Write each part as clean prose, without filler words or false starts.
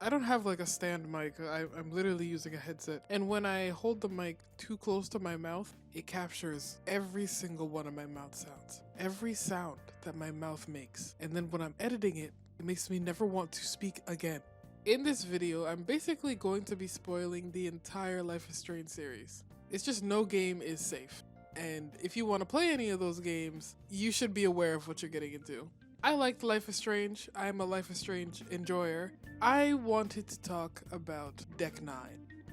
I don't have like a stand mic. I'm literally using a headset. And when I hold the mic too close to my mouth, it captures every single one of my mouth sounds. Every sound that my mouth makes. And then when I'm editing it, it makes me never want to speak again. In this video, I'm basically going to be spoiling the entire Life is Strange series. It's just no game is safe. And if you want to play any of those games, you should be aware of what you're getting into. I liked Life is Strange. I'm a Life is Strange enjoyer. I wanted to talk about Deck 9.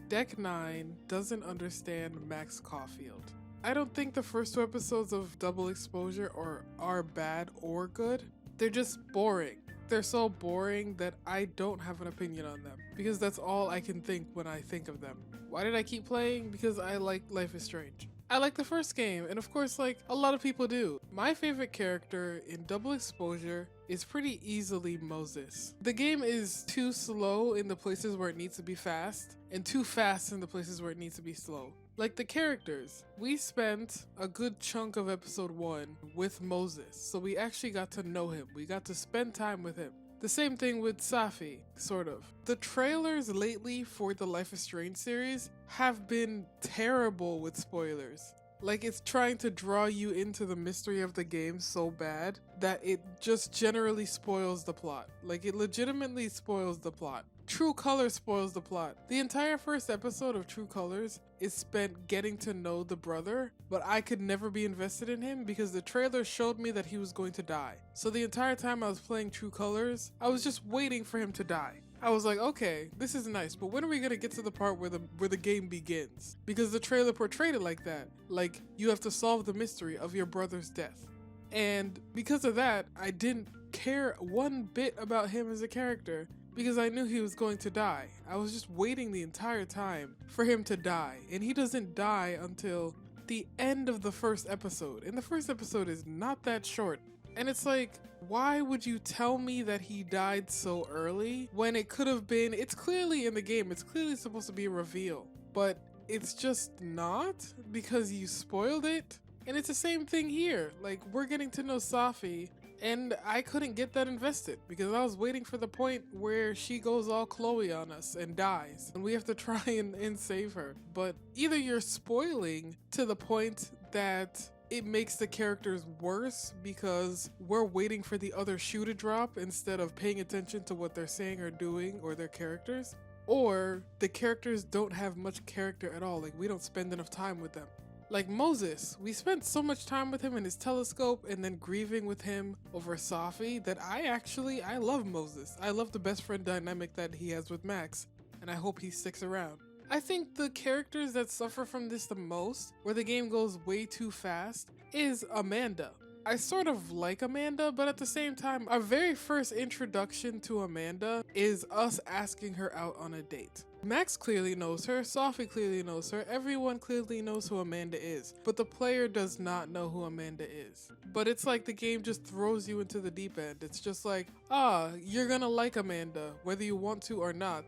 Deck 9 doesn't understand Max Caulfield. I don't think the first two episodes of Double Exposure are bad or good. They're just boring. They're so boring that I don't have an opinion on them because that's all I can think when I think of them. Why did I keep playing? Because I like Life is Strange. I like the first game, and of course, like a lot of people do. My favorite character in Double Exposure is pretty easily Moses. The game is too slow in the places where it needs to be fast, and too fast in the places where it needs to be slow. Like the characters, we spent a good chunk of episode 1 with Moses, so we actually got to know him. We got to spend time with him. The same thing with Safi, sort of. The trailers lately for the Life is Strange series have been terrible with spoilers. Like, it's trying to draw you into the mystery of the game so bad that it just generally spoils the plot. Like, it legitimately spoils the plot. True Colors spoils the plot. The entire first episode of True Colors is spent getting to know the brother, but I could never be invested in him because the trailer showed me that he was going to die. So the entire time I was playing True Colors, I was just waiting for him to die. I was like, okay, this is nice, but when are we gonna get to the part where the game begins? Because the trailer portrayed it like that. Like, you have to solve the mystery of your brother's death. And because of that, I didn't care one bit about him as a character because I knew he was going to die. I was just waiting the entire time for him to die, and he doesn't die until the end of the first episode. And the first episode is not that short. And it's like, why would you tell me that he died so early when it could have been, it's clearly in the game, it's clearly supposed to be a reveal, but it's just not because you spoiled it? And it's the same thing here. Like, we're getting to know Safi, and I couldn't get that invested because I was waiting for the point where she goes all Chloe on us and dies, and we have to try and save her. But either you're spoiling to the point that it makes the characters worse because we're waiting for the other shoe to drop instead of paying attention to what they're saying or doing or their characters, or the characters don't have much character at all. Like, we don't spend enough time with them. Like Moses, we spent so much time with him in his telescope and then grieving with him over Safi that I love Moses. I love the best friend dynamic that he has with Max, and I hope he sticks around. I think the characters that suffer from this the most, where the game goes way too fast, is Amanda. I sort of like Amanda, but at the same time, our very first introduction to Amanda is us asking her out on a date. Max clearly knows her, Safi clearly knows her, everyone clearly knows who Amanda is, but the player does not know who Amanda is. But it's like the game just throws you into the deep end. It's just like, you're gonna like Amanda, whether you want to or not,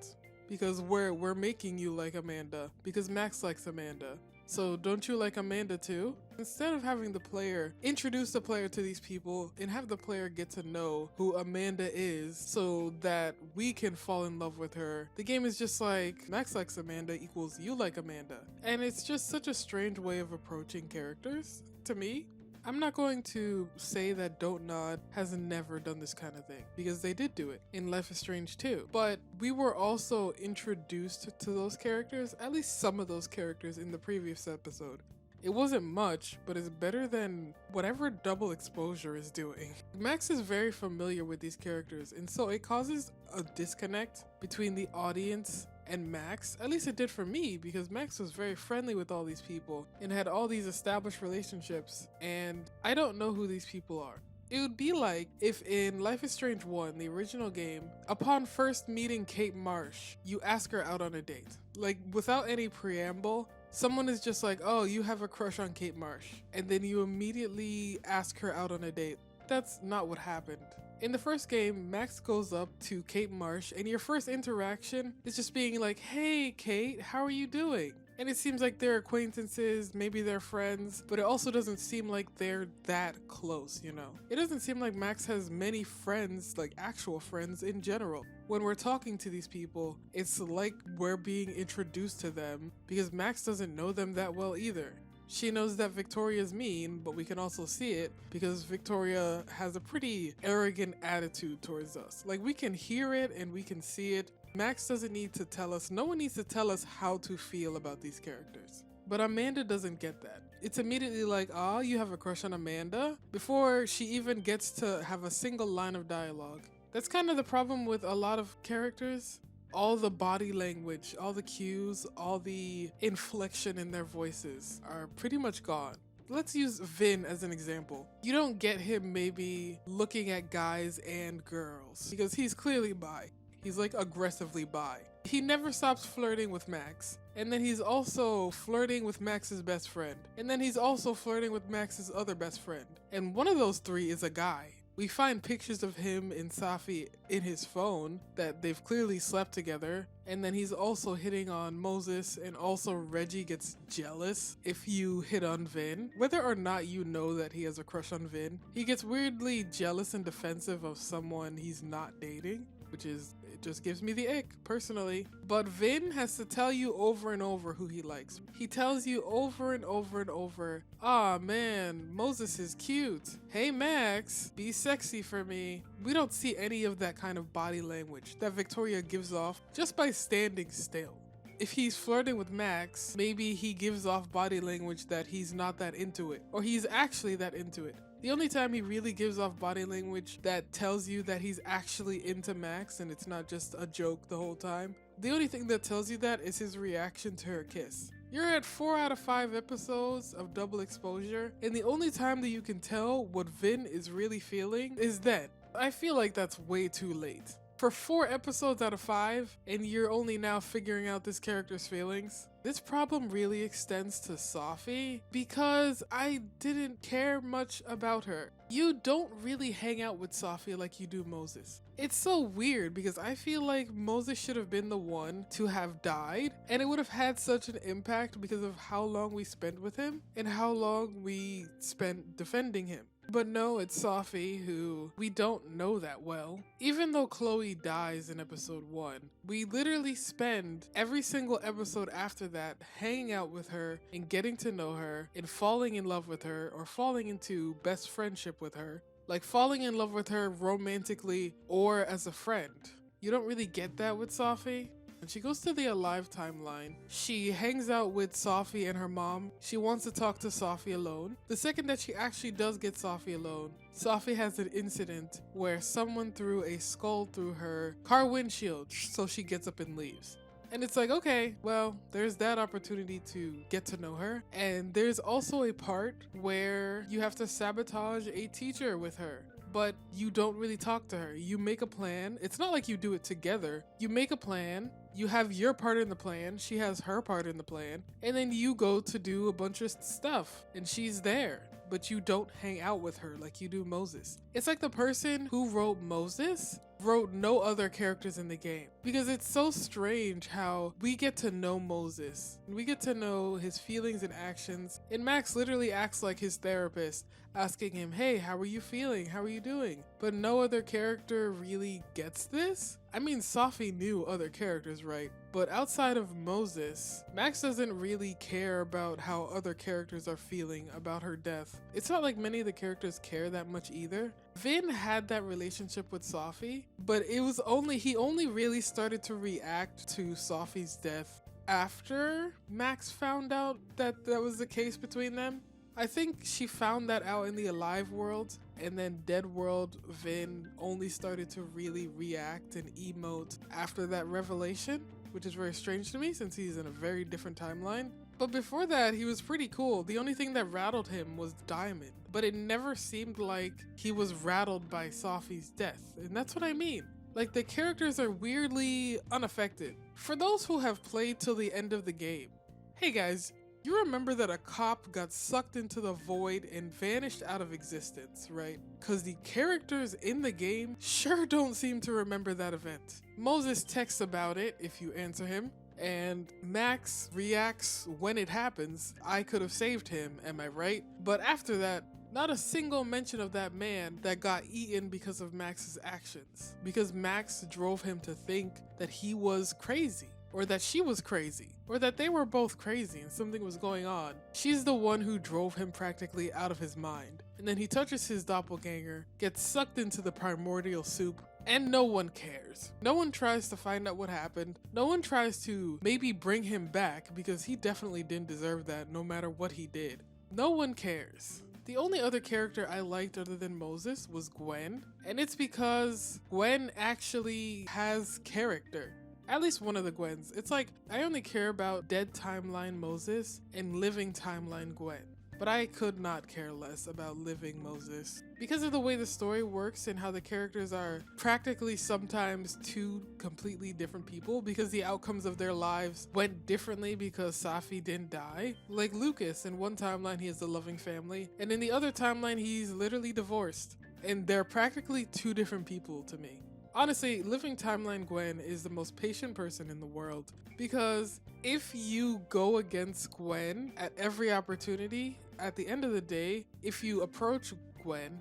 because we're making you like Amanda, because Max likes Amanda. So don't you like Amanda too? Instead of having the player introduce the player to these people and have the player get to know who Amanda is so that we can fall in love with her, the game is just like, Max likes Amanda equals you like Amanda. And it's just such a strange way of approaching characters to me. I'm not going to say that Don't Nod has never done this kind of thing, because they did do it in Life is Strange 2. But we were also introduced to those characters, at least some of those characters, in the previous episode. It wasn't much, but it's better than whatever Double Exposure is doing. Max is very familiar with these characters, and so it causes a disconnect between the audience and Max. At least it did for me, because Max was very friendly with all these people and had all these established relationships, and I don't know who these people are. It would be like if in Life is Strange 1, the original game, upon first meeting Kate Marsh, you ask her out on a date. Like, without any preamble, someone is just like, oh, you have a crush on Kate Marsh, and then you immediately ask her out on a date. That's not what happened. In the first game, Max goes up to Kate Marsh, and your first interaction is just being like, "Hey Kate, how are you doing?" And it seems like they're acquaintances, maybe they're friends, but it also doesn't seem like they're that close, you know? It doesn't seem like Max has many friends, like actual friends in general. When we're talking to these people, it's like we're being introduced to them because Max doesn't know them that well either. She knows that Victoria's mean, but we can also see it because Victoria has a pretty arrogant attitude towards us. Like, we can hear it and we can see it. Max doesn't need to tell us, no one needs to tell us how to feel about these characters. But Amanda doesn't get that. It's immediately like, "Ah, you have a crush on Amanda?" before she even gets to have a single line of dialogue. That's kind of the problem with a lot of characters. All the body language, all the cues, all the inflection in their voices are pretty much gone. Let's use Vin as an example. You don't get him maybe looking at guys and girls because he's clearly bi. He's like aggressively bi. He never stops flirting with Max. And then he's also flirting with Max's best friend. And then he's also flirting with Max's other best friend. And one of those three is a guy. We find pictures of him and Safi in his phone that they've clearly slept together. And then he's also hitting on Moses, and also Reggie gets jealous if you hit on Vin. Whether or not you know that he has a crush on Vin, he gets weirdly jealous and defensive of someone he's not dating, which is, it just gives me the ick, personally. But Vin has to tell you over and over who he likes. He tells you over and over and over, "Ah man, Moses is cute. Hey Max, be sexy for me." We don't see any of that kind of body language that Victoria gives off just by standing still. If he's flirting with Max, maybe he gives off body language that he's not that into it, or he's actually that into it. The only time he really gives off body language that tells you that he's actually into Max and it's not just a joke the whole time, the only thing that tells you that is his reaction to her kiss. You're at 4 out of 5 episodes of Double Exposure, and the only time that you can tell what Vin is really feeling is then. I feel like that's way too late. For 4 episodes out of 5, and you're only now figuring out this character's feelings, this problem really extends to Safi because I didn't care much about her. You don't really hang out with Safi like you do Moses. It's so weird because I feel like Moses should have been the one to have died, and it would have had such an impact because of how long we spent with him and how long we spent defending him. But no, it's Safi, who we don't know that well. Even though Chloe dies in episode 1, we literally spend every single episode after that hanging out with her and getting to know her and falling in love with her or falling into best friendship with her. Like falling in love with her romantically or as a friend. You don't really get that with Safi. When she goes to the Alive timeline, she hangs out with Safi and her mom. She wants to talk to Safi alone. The second that she actually does get Safi alone, Safi has an incident where someone threw a skull through her car windshield, so she gets up and leaves. And it's like, okay, well, there's that opportunity to get to know her. And there's also a part where you have to sabotage a teacher with her, but you don't really talk to her. You make a plan. It's not like you do it together. You make a plan. You have your part in the plan. She has her part in the plan. And then you go to do a bunch of stuff and she's there, but you don't hang out with her like you do Moses. It's like the person who wrote Moses wrote no other characters in the game, because it's so strange how we get to know Moses. We get to know his feelings and actions, and Max literally acts like his therapist, asking him, "Hey, how are you feeling? How are you doing?" But no other character really gets this. I mean, Safi knew other characters, right? But outside of Moses, Max doesn't really care about how other characters are feeling about her death. It's not like many of the characters care that much either. Vin had that relationship with Safi, but he only really started to react to Safi's death after Max found out that that was the case between them. I think she found that out in the Alive world, and then Dead world, Vin only started to really react and emote after that revelation, which is very strange to me since he's in a very different timeline. But before that, he was pretty cool. The only thing that rattled him was Diamond, but it never seemed like he was rattled by Safi's death, and that's what I mean. Like, the characters are weirdly unaffected. For those who have played till the end of the game, hey guys, You remember that a cop got sucked into the void and vanished out of existence, right? Because the characters in the game sure don't seem to remember that event. Moses texts about it if you answer him, and Max reacts when it happens. I could have saved him, am I right? But after that, not a single mention of that man that got eaten because of Max's actions. Because Max drove him to think that he was crazy, or that she was crazy, or that they were both crazy and something was going on. She's the one who drove him practically out of his mind. And then he touches his doppelganger, gets sucked into the primordial soup, and no one cares. No one tries to find out what happened. No one tries to maybe bring him back, because he definitely didn't deserve that no matter what he did. No one cares. The only other character I liked other than Moses was Gwen, and it's because Gwen actually has character. At least one of the Gwens. It's like, I only care about dead timeline Moses and living timeline Gwen. But I could not care less about living Moses. Because of the way the story works and how the characters are practically sometimes two completely different people, because the outcomes of their lives went differently because Safi didn't die. Like Lucas, in one timeline he has a loving family, and in the other timeline he's literally divorced. And they're practically two different people to me. Honestly, living timeline Gwen is the most patient person in the world, because if you go against Gwen at every opportunity, at the end of the day, if you approach Gwen,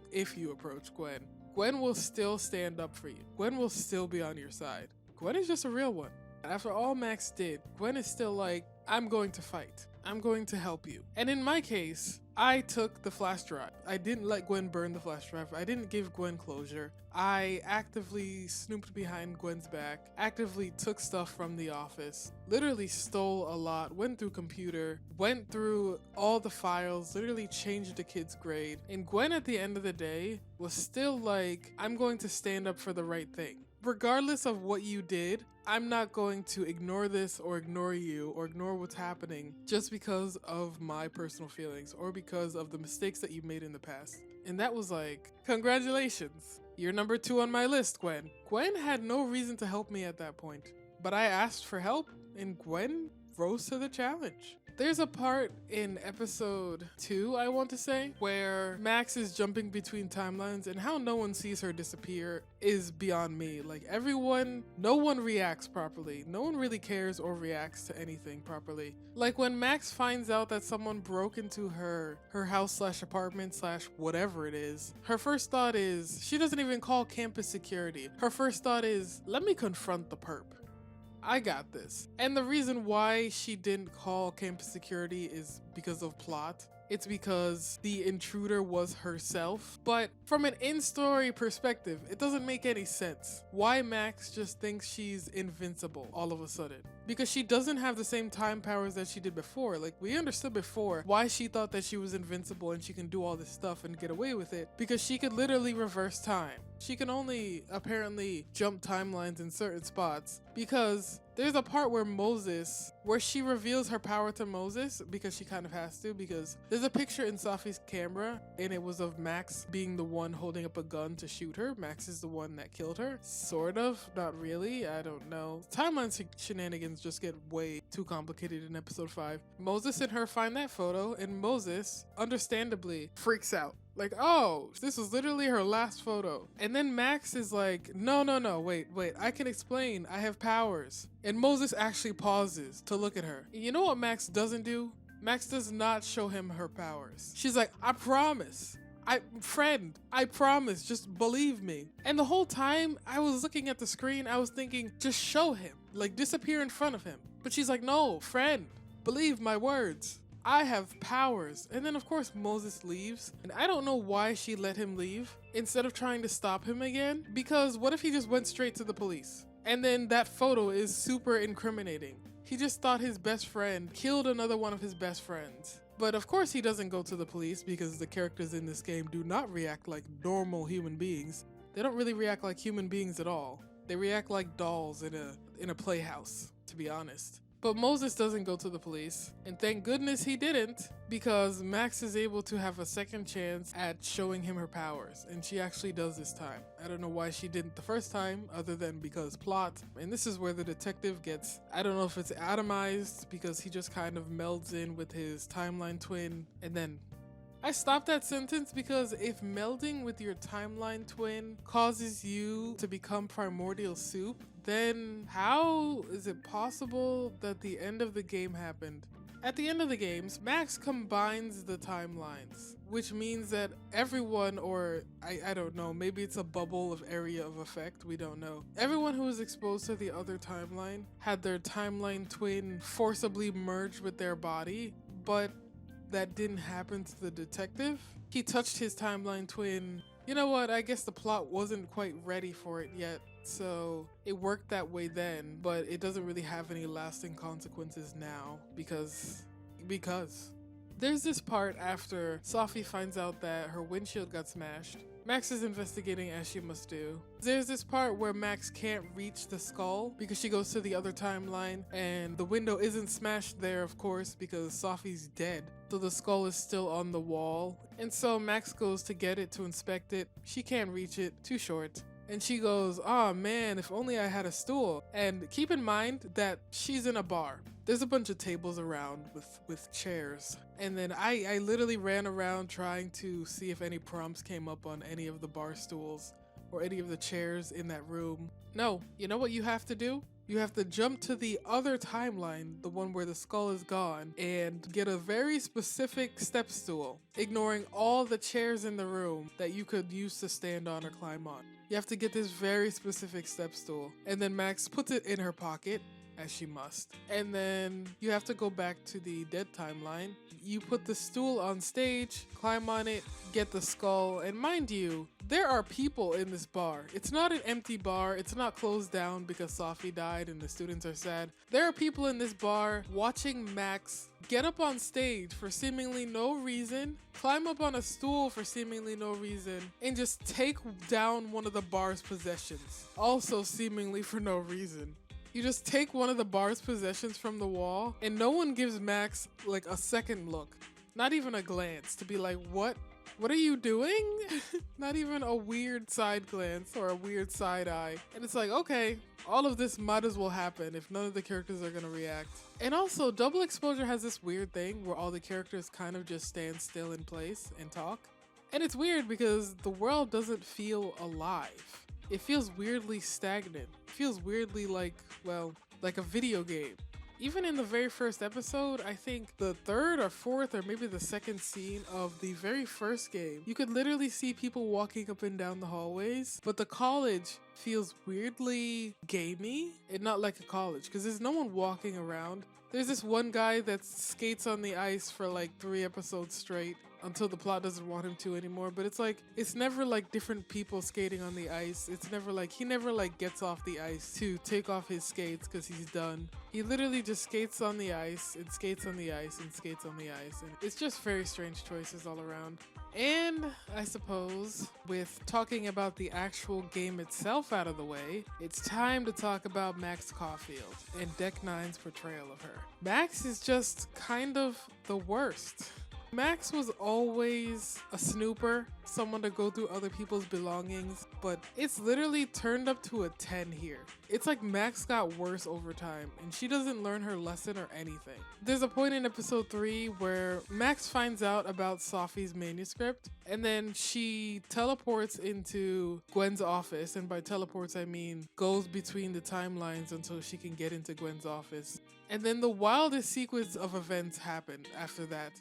Gwen will still stand up for you. Gwen will still be on your side. Gwen is just a real one. After all Max did, Gwen is still like, I'm going to fight. I'm going to help you. And in my case, I took the flash drive. I didn't let Gwen burn the flash drive. I didn't give Gwen closure. I actively snooped behind Gwen's back, actively took stuff from the office, literally stole a lot, went through computer, went through all the files, literally changed the kid's grade. And Gwen at the end of the day was still like, I'm going to stand up for the right thing. Regardless of what you did, I'm not going to ignore this or ignore you or ignore what's happening just because of my personal feelings or because of the mistakes that you made in the past. And that was like, congratulations. You're number 2 on my list, Gwen. Gwen had no reason to help me at that point, but I asked for help and Gwen rose to the challenge. There's a part in episode 2, I want to say, where Max is jumping between timelines, and how no one sees her disappear is beyond me. Like, no one reacts properly. No one really cares or reacts to anything properly. Like when Max finds out that someone broke into her house/apartment/ whatever it is, her first thought is, she doesn't even call campus security. Her first thought is, let me confront the perp. I got this. And the reason why she didn't call campus security is because of plot. It's because the intruder was herself. But from an in-story perspective, it doesn't make any sense. Why Max just thinks she's invincible all of a sudden? Because she doesn't have the same time powers that she did before. Like, we understood before why she thought that she was invincible and she can do all this stuff and get away with it. Because she could literally reverse time. She can only apparently jump timelines in certain spots, because there's a part where she reveals her power to Moses, because she kind of has to, because there's a picture in Safi's camera and it was of Max being the one holding up a gun to shoot her. Max is the one that killed her. Sort of, not really, I don't know. Timeline shenanigans just get way too complicated in episode 5. Moses and her find that photo, and Moses, understandably, freaks out. Like, oh, this was literally her last photo. And then Max is like, no, wait, I can explain. I have powers. And Moses actually pauses to look at her. You know what Max doesn't do? Max does not show him her powers. She's like, I promise. I promise, just believe me. And the whole time I was looking at the screen, I was thinking, just show him. Like, disappear in front of him. But she's like, no, friend, believe my words. I have powers. And then of course Moses leaves, and I don't know why she let him leave instead of trying to stop him again, because what if he just went straight to the police? And then that photo is super incriminating. He just thought his best friend killed another one of his best friends. But of course he doesn't go to the police, because the characters in this game do not react like normal human beings. They don't really react like human beings at all. They react like dolls in a playhouse, to be honest. But Moses doesn't go to the police, and thank goodness he didn't, because Max is able to have a second chance at showing him her powers, and she actually does this time. I don't know why she didn't the first time, other than because plot. And this is where the detective gets, I don't know if it's atomized, because he just kind of melds in with his timeline twin, and then I stopped that sentence because if melding with your timeline twin causes you to become primordial soup, then how is it possible that the end of the game happened? At the end of the games, Max combines the timelines, which means that everyone, or I don't know, maybe it's a bubble of area of effect, we don't know. Everyone who was exposed to the other timeline had their timeline twin forcibly merged with their body, but that didn't happen to the detective. He touched his timeline twin. You know what? I guess the plot wasn't quite ready for it yet, so it worked that way then, but it doesn't really have any lasting consequences now because there's this part after Sophie finds out that her windshield got smashed. Max is investigating as she must do. There's this part where Max can't reach the skull because she goes to the other timeline and the window isn't smashed there, of course, because Sophie's dead. So the skull is still on the wall. And so Max goes to get it to inspect it. She can't reach it, too short. And she goes, "Oh man, if only I had a stool." And keep in mind that she's in a bar. There's a bunch of tables around with chairs. And then I literally ran around trying to see if any prompts came up on any of the bar stools or any of the chairs in that room. No, you know what you have to do? You have to jump to the other timeline, the one where the skull is gone, and get a very specific step stool, ignoring all the chairs in the room that you could use to stand on or climb on. You have to get this very specific step stool, and then Max puts it in her pocket, as she must. And then you have to go back to the dead timeline. You put the stool on stage, climb on it, get the skull, and mind you, there are people in this bar. It's not an empty bar. It's not closed down because Sophie died and the students are sad. There are people in this bar watching Max get up on stage for seemingly no reason, climb up on a stool for seemingly no reason, and just take down one of the bar's possessions, also seemingly for no reason. You just take one of the bar's possessions from the wall, and no one gives Max like a second look, not even a glance to be like, what are you doing? Not even a weird side glance or a weird side eye. And it's like, okay, all of this might as well happen if none of the characters are gonna react. And also, Double Exposure has this weird thing where all the characters kind of just stand still in place and talk. And it's weird because the world doesn't feel alive. It feels weirdly stagnant. It feels weirdly like a video game. Even in the very first episode, I think the third or fourth or maybe the second scene of the very first game, you could literally see people walking up and down the hallways, but the college feels weirdly gamey and not like a college because there's no one walking around. There's this one guy that skates on the ice for like 3 episodes straight until the plot doesn't want him to anymore, but it's never like different people skating on the ice. It's never like, he never like gets off the ice to take off his skates because he's done. He literally just skates on the ice and skates on the ice and skates on the ice, and it's just very strange choices all around. And I suppose with talking about the actual game itself out of the way, it's time to talk about maxcaulfield and Deck 9's portrayal of her. Max is just kind of the worst. Max was always a snooper, someone to go through other people's belongings, but it's literally turned up to a 10 here. It's like Max got worse over time, and she doesn't learn her lesson or anything. There's a point in episode 3 where Max finds out about Sophie's manuscript, and then she teleports into Gwen's office, and by teleports I mean goes between the timelines until she can get into Gwen's office. And then the wildest sequence of events happened after that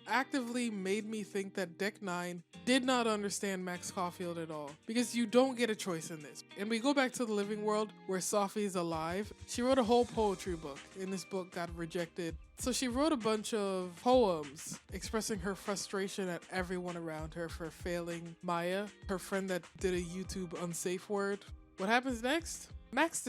actively made me think that Deck 9 did not understand maxcaulfield at all, because you don't get a choice in this. And we go back to the living world where Sophie is alive. She wrote a whole poetry book, and this book got rejected. So she wrote a bunch of poems expressing her frustration at everyone around her for failing Maya, her friend that did a YouTube unsafe word. What happens next? Max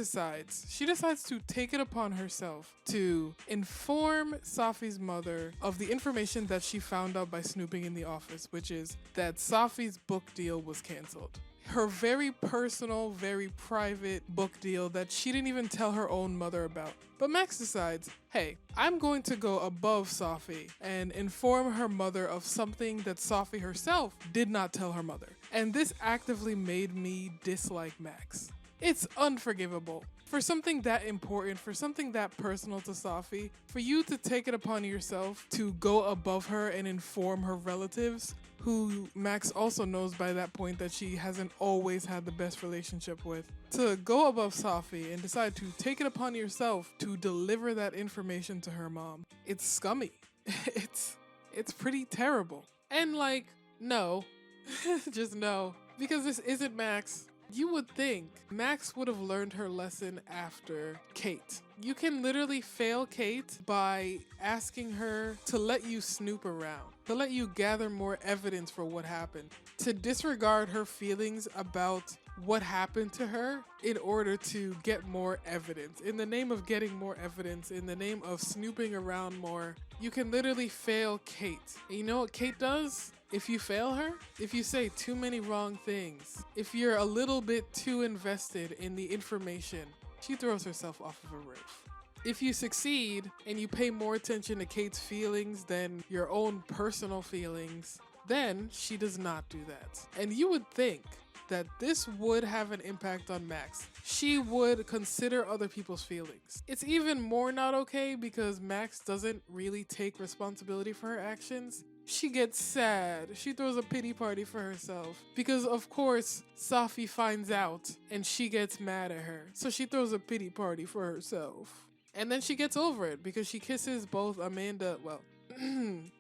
she decides to take it upon herself to inform Sophie's mother of the information that she found out by snooping in the office, which is that Sophie's book deal was canceled. her very personal, very private book deal that she didn't even tell her own mother about. But Max decides, hey, I'm going to go above Sophie and inform her mother of something that Sophie herself did not tell her mother. And this actively made me dislike Max. It's unforgivable. For something that important, for something that personal to Sophie, for you to take it upon yourself to go above her and inform her relatives, who Max also knows by that point that she hasn't always had the best relationship with, to go above Sophie and decide to take it upon yourself to deliver that information to her mom. It's scummy. It's pretty terrible. And like, no, just no, because this isn't Max. You would think Max would have learned her lesson after Kate. You can literally fail Kate by asking her to let you snoop around, to let you gather more evidence for what happened, to disregard her feelings about what happened to her in order to get more evidence. In the name of getting more evidence, in the name of snooping around more, you can literally fail Kate. And you know what Kate does? If you fail her, if you say too many wrong things, if you're a little bit too invested in the information, she throws herself off of a roof. If you succeed and you pay more attention to Kate's feelings than your own personal feelings, then she does not do that. And you would think that this would have an impact on Max. She would consider other people's feelings. It's even more not okay because Max doesn't really take responsibility for her actions. She gets sad. She throws a pity party for herself because, of course, Sophie finds out and she gets mad at her. So she throws a pity party for herself. And then she gets over it because she kisses both Amanda. Well,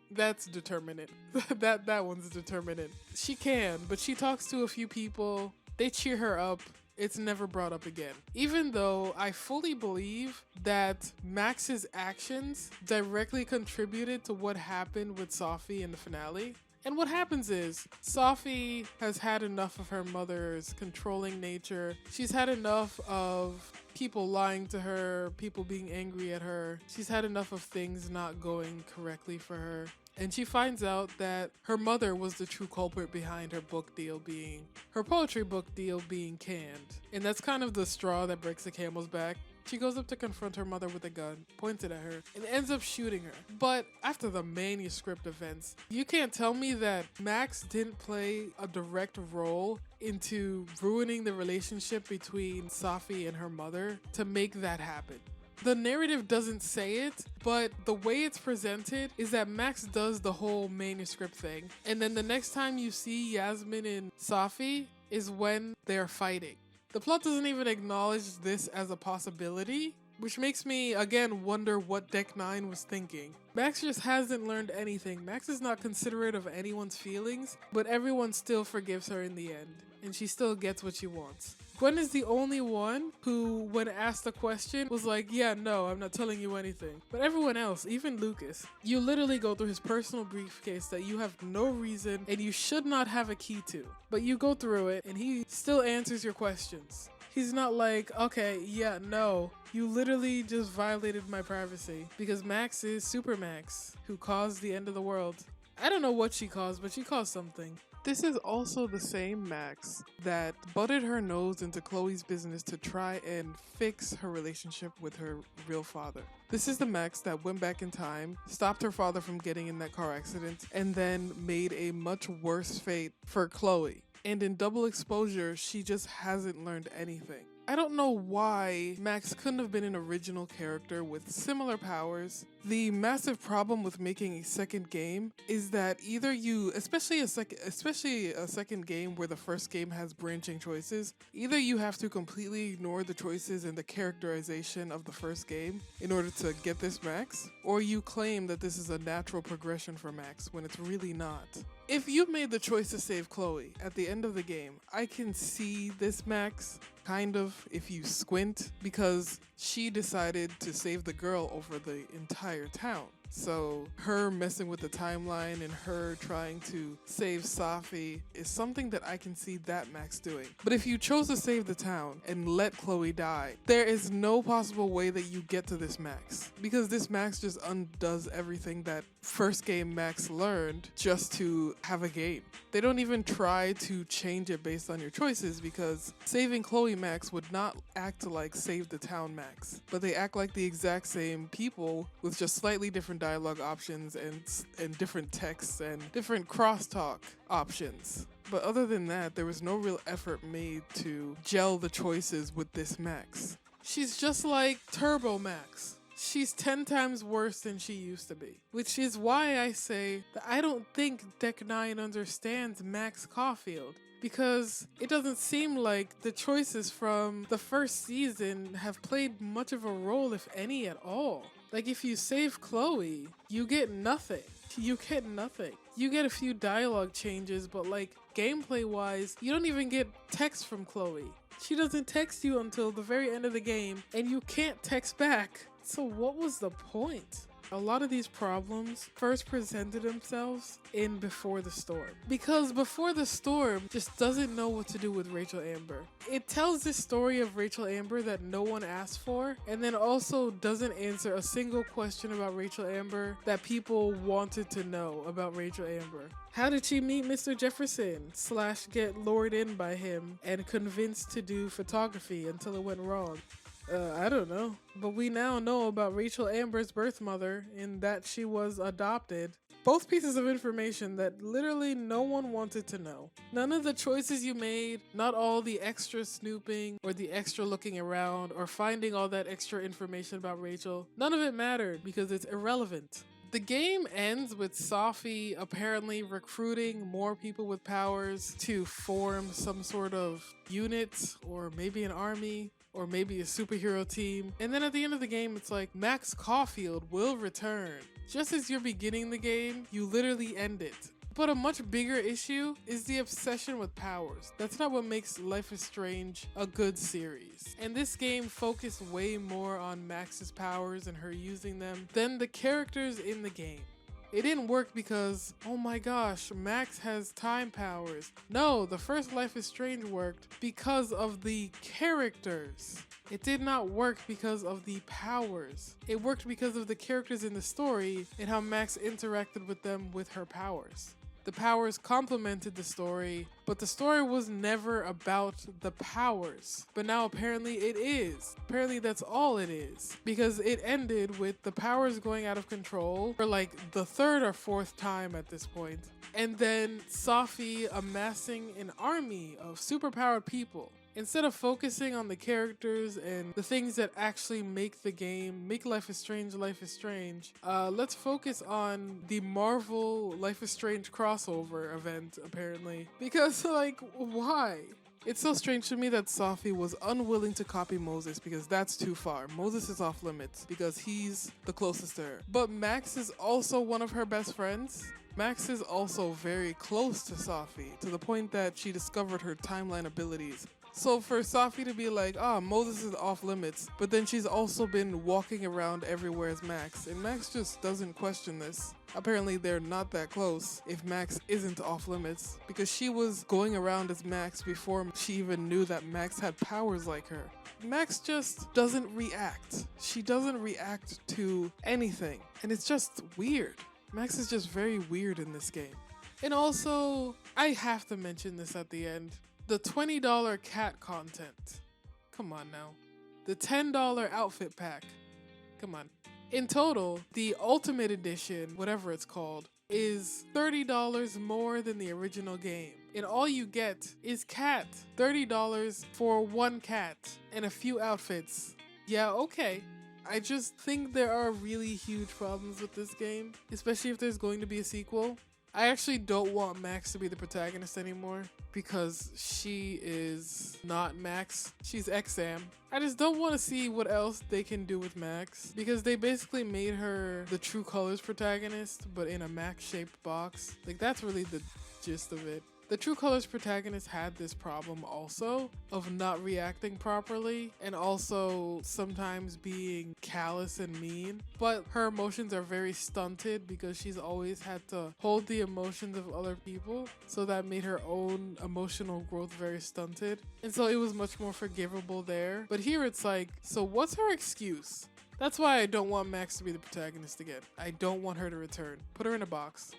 that's determinate. that one's determinate. She can, but she talks to a few people. They cheer her up. It's never brought up again. Even though I fully believe that Max's actions directly contributed to what happened with Sophie in the finale. And what happens is, Sophie has had enough of her mother's controlling nature. She's had enough of people lying to her, people being angry at her. She's had enough of things not going correctly for her. And she finds out that her mother was the true culprit behind her poetry book deal being canned. And that's kind of the straw that breaks the camel's back. She goes up to confront her mother with a gun, points it at her, and ends up shooting her. But after the manuscript events, you can't tell me that Max didn't play a direct role into ruining the relationship between Sophie and her mother to make that happen. The narrative doesn't say it, but the way it's presented is that Max does the whole manuscript thing. And then the next time you see Yasmin and Sophie is when they're fighting. The plot doesn't even acknowledge this as a possibility, which makes me, again, wonder what Deck 9 was thinking. Max just hasn't learned anything. Max is not considerate of anyone's feelings, but everyone still forgives her in the end, and she still gets what she wants. Gwen is the only one who, when asked a question, was like, yeah, no, I'm not telling you anything. But everyone else, even Lucas, you literally go through his personal briefcase that you have no reason and you should not have a key to. But you go through it and he still answers your questions. He's not like, okay, yeah, no, you literally just violated my privacy. Because Max is Super Max, who caused the end of the world. I don't know what she caused, but she caused something. This is also the same Max that butted her nose into Chloe's business to try and fix her relationship with her real father. This is the Max that went back in time, stopped her father from getting in that car accident, and then made a much worse fate for Chloe. And in Double Exposure, she just hasn't learned anything. I don't know why Max couldn't have been an original character with similar powers. The massive problem with making a second game is that either you, especially a second game where the first game has branching choices, either you have to completely ignore the choices and the characterization of the first game in order to get this Max, or you claim that this is a natural progression for Max when it's really not. If you made the choice to save Chloe at the end of the game, I can see this Max, kind of, if you squint, because she decided to save the girl over the entire town. So her messing with the timeline and her trying to save Safi is something that I can see that Max doing. But if you chose to save the town and let Chloe die, there is no possible way that you get to this Max. Because this Max just undoes everything that first game Max learned just to have a game. They don't even try to change it based on your choices, because saving Chloe Max would not act like save the town Max. But they act like the exact same people with just slightly different dialogue options and different texts and different crosstalk options. But other than that, there was no real effort made to gel the choices with this Max. She's just like Turbo Max. She's 10 times worse than she used to be. Which is why I say that I don't think Deck 9 understands Max Caulfield. Because it doesn't seem like the choices from the first season have played much of a role, if any at all. Like, if you save Chloe, you get nothing. You get nothing. You get a few dialogue changes, but like, gameplay-wise, you don't even get text from Chloe. She doesn't text you until the very end of the game, and you can't text back. So what was the point? A lot of these problems first presented themselves in Before the Storm. Because Before the Storm just doesn't know what to do with Rachel Amber. It tells this story of Rachel Amber that no one asked for, and then also doesn't answer a single question about Rachel Amber that people wanted to know about Rachel Amber. How did she meet Mr. Jefferson / get lured in by him and convinced to do photography until it went wrong? I don't know. But we now know about Rachel Amber's birth mother in that she was adopted. Both pieces of information that literally no one wanted to know. None of the choices you made, not all the extra snooping or the extra looking around or finding all that extra information about Rachel, none of it mattered because it's irrelevant. The game ends with Safi apparently recruiting more people with powers to form some sort of unit or maybe an army, or maybe a superhero team. And then at the end of the game, it's like, Max Caulfield will return. Just as you're beginning the game, you literally end it. But a much bigger issue is the obsession with powers. That's not what makes Life is Strange a good series. And this game focused way more on Max's powers and her using them than the characters in the game. It didn't work because, oh my gosh, Max has time powers. No, the first Life is Strange worked because of the characters. It did not work because of the powers. It worked because of the characters in the story and how Max interacted with them with her powers. The powers complemented the story, but the story was never about the powers. But now apparently it is. Apparently that's all it is. Because it ended with the powers going out of control for like the third or fourth time at this point. And then Safi amassing an army of superpowered people. Instead of focusing on the characters and the things that actually make the game, make Life is Strange, let's focus on the Marvel Life is Strange crossover event, apparently. Because, like, why? It's so strange to me that Safi was unwilling to copy Moses because that's too far. Moses is off limits because he's the closest to her. But Max is also one of her best friends. Max is also very close to Safi, to the point that she discovered her timeline abilities. So for Safi to be like, Moses is off limits, but then she's also been walking around everywhere as Max, and Max just doesn't question this. Apparently they're not that close if Max isn't off limits, because she was going around as Max before she even knew that Max had powers like her. Max just doesn't react. She doesn't react to anything, and it's just weird. Max is just very weird in this game. And also, I have to mention this at the end. The $20 cat content. Come on now. The $10 outfit pack. Come on. In total, the Ultimate Edition, whatever it's called, is $30 more than the original game. And all you get is cat. $30 for one cat and a few outfits. Yeah, okay. I just think there are really huge problems with this game, especially if there's going to be a sequel. I actually don't want Max to be the protagonist anymore because she is not Max. She's Exam. I just don't want to see what else they can do with Max because they basically made her the True Colors protagonist, but in a Max-shaped box. Like, that's really the gist of it. The True Colors protagonist had this problem also of not reacting properly and also sometimes being callous and mean. But her emotions are very stunted because she's always had to hold the emotions of other people. So that made her own emotional growth very stunted. And so it was much more forgivable there. But here it's like, so what's her excuse? That's why I don't want Max to be the protagonist again. I don't want her to return. Put her in a box.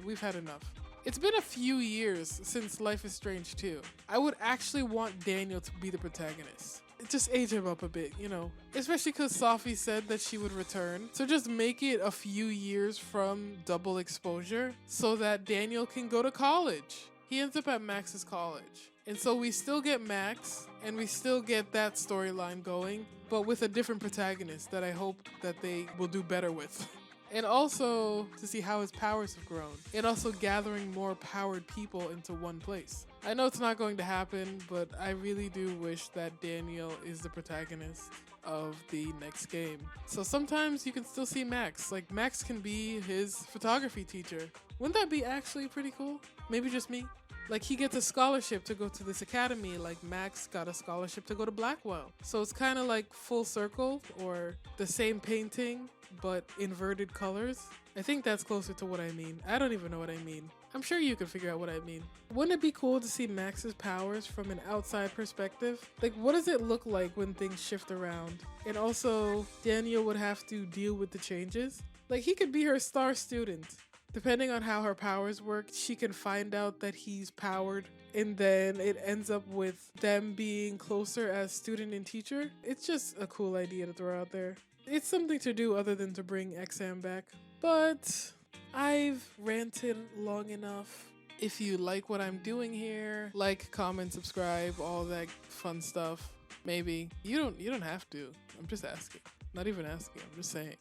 We've had enough. It's been a few years since Life is Strange 2. I would actually want Daniel to be the protagonist. Just age him up a bit, you know. Especially because Sophie said that she would return. So just make it a few years from double exposure so that Daniel can go to college. He ends up at Max's college. And so we still get Max and we still get that storyline going, but with a different protagonist that I hope that they will do better with. And also to see how his powers have grown. And also gathering more powered people into one place. I know it's not going to happen, but I really do wish that Daniel is the protagonist of the next game. So sometimes you can still see Max. Like Max can be his photography teacher. Wouldn't that be actually pretty cool? Maybe just me. Like he gets a scholarship to go to this academy, like Max got a scholarship to go to Blackwell. So it's kind of like full circle or the same painting, but inverted colors. I think that's closer to what I mean. I don't even know what I mean. I'm sure you can figure out what I mean. Wouldn't it be cool to see Max's powers from an outside perspective? Like what does it look like when things shift around? And also Daniel would have to deal with the changes. Like he could be her star student. Depending on how her powers work, she can find out that he's powered, and then it ends up with them being closer as student and teacher. It's just a cool idea to throw out there. It's something to do other than to bring XM back. But I've ranted long enough. If you like what I'm doing here, like, comment, subscribe, all that fun stuff. Maybe. You don't have to. I'm just asking. Not even asking. I'm just saying.